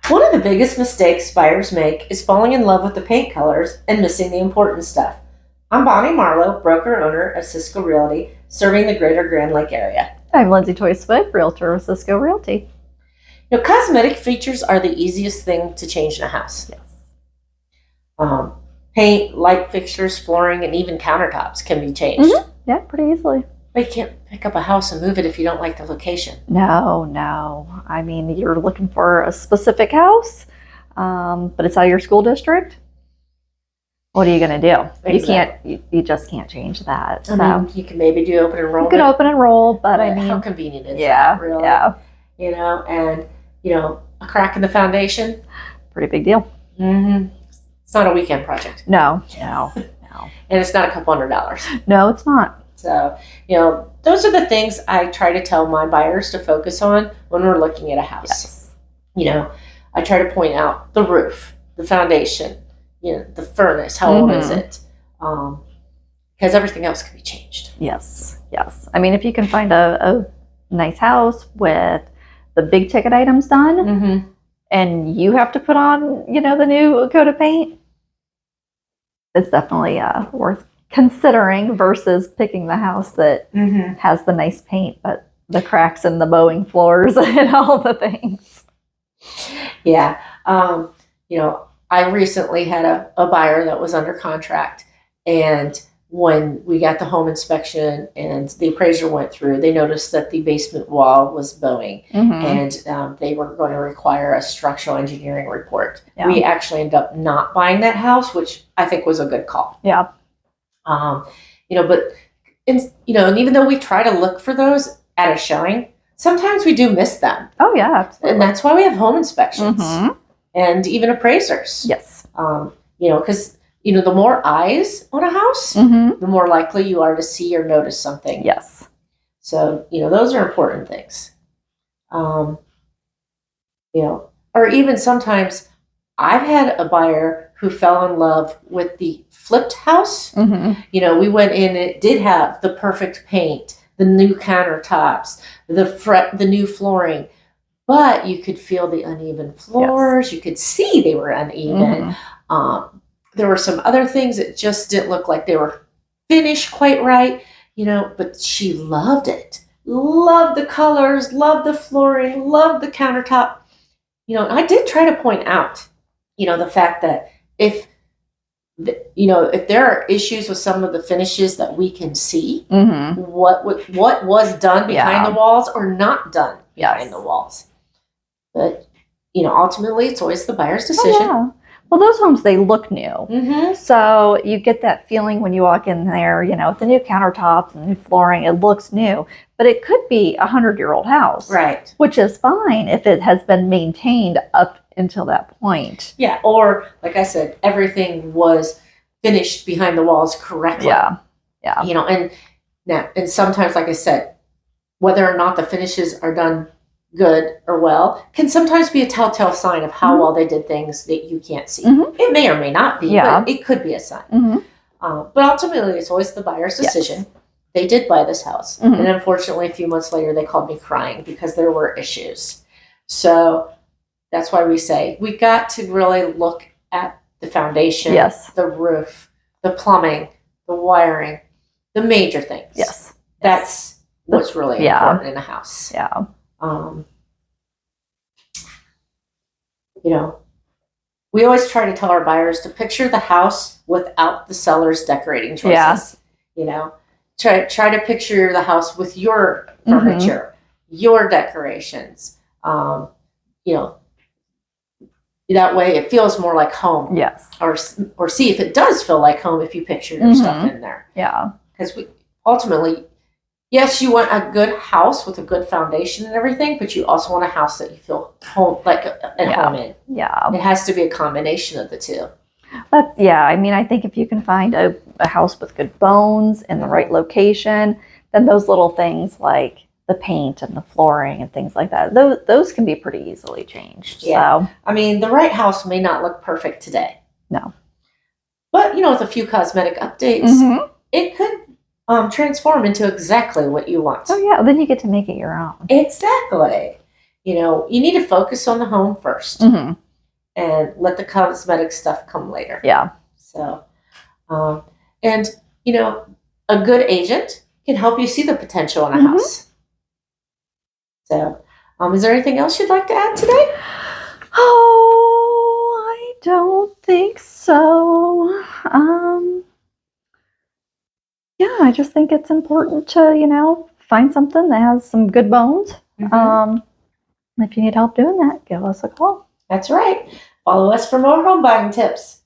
One of the biggest mistakes buyers make is falling in love with the paint colors and missing the important stuff. I'm Bonnie Marlow, broker owner of Cisco Realty, serving the greater Grand Lake area. I'm Lindsay Toy-Swick, Realtor of Cisco Realty. Cosmetic features are the easiest thing to change in a house. Yes. Paint, light fixtures, flooring, and even countertops can be changed. Yeah, pretty easily. But you can't pick up a house and move it if you don't like the location. No. I mean, you're looking for a specific house, but it's out of your school district. What are you going to do? Exactly. You just can't change that. I mean, you can maybe do open enrollment. You can open enroll, but I mean, how convenient is yeah, that, really? Yeah. And a crack in the foundation. Pretty big deal. It's not a weekend project. No. And it's not a couple $100s. No, it's not. So, those are the things I try to tell my buyers to focus on when we're looking at a house. Yes. I try to point out the roof, the foundation, the furnace, how old is it? Because everything else can be changed. Yes. I mean, if you can find a nice house with the big ticket items done, and you have to put on, the new coat of paint, it's definitely worth considering versus picking the house that has the nice paint, but the cracks in the bowing floors and all the things. Yeah. I recently had a buyer that was under contract, and when we got the home inspection and the appraiser went through, they noticed that the basement wall was bowing, and they were going to require a structural engineering report. Yeah. We actually ended up not buying that house, which I think was a good call. Yeah. But and even though we try to look for those at a showing, sometimes we do miss them. Oh yeah, absolutely. And that's why we have home inspections and even appraisers. Yes. Because the more eyes on a house, the more likely you are to see or notice something. Yes. So, those are important things. Or even sometimes I've had a buyer who fell in love with the flipped house. We went in, it did have the perfect paint, the new countertops, the new flooring, but you could feel the uneven floors. Yes. You could see they were uneven. There were some other things that just didn't look like they were finished quite right, but she loved it. Loved the colors, loved the flooring, loved the countertop. I did try to point out, the fact that if there are issues with some of the finishes that we can see, what was done behind the walls or not done behind the walls. But, ultimately it's always the buyer's decision. Oh, yeah. Well, those homes, they look new. So you get that feeling when you walk in there, with the new countertops and new flooring, it looks new. But it could be 100-year-old house. Right. Which is fine if it has been maintained up until that point. Yeah, or like I said, everything was finished behind the walls correctly. Yeah. And sometimes, like I said, whether or not the finishes are done good or well can sometimes be a telltale sign of how well they did things that you can't see. It may or may not be, but it could be a sign. But ultimately, it's always the buyer's decision. Yes. They did buy this house. And unfortunately, a few months later, they called me crying because there were issues. So that's why we say we got to really look at the foundation, the roof, the plumbing, the wiring, the major things. Yes. That's what's really important in a house. Yeah. We always try to tell our buyers to picture the house without the seller's decorating choices. Try to picture the house with your furniture, your decorations. That way it feels more like home. Yes. Or see if it does feel like home if you picture your stuff in there. Yeah. Because ultimately, yes, you want a good house with a good foundation and everything, but you also want a house that you feel home in. Yeah. It has to be a combination of the two. I mean, I think if you can find a house with good bones in the right location, then those little things like the paint and the flooring and things like that, those can be pretty easily changed. Yeah. So, I mean, the right house may not look perfect today. No. But, with a few cosmetic updates, it could transform into exactly what you want. Oh, yeah. Then you get to make it your own. Exactly. you need to focus on the home first and let the cosmetic stuff come later. Yeah. So, and a good agent can help you see the potential in a house. So, is there anything else you'd like to add today? Oh, I don't think so. Yeah, I just think it's important to, find something that has some good bones. If you need help doing that, give us a call. That's right. Follow us for more home buying tips.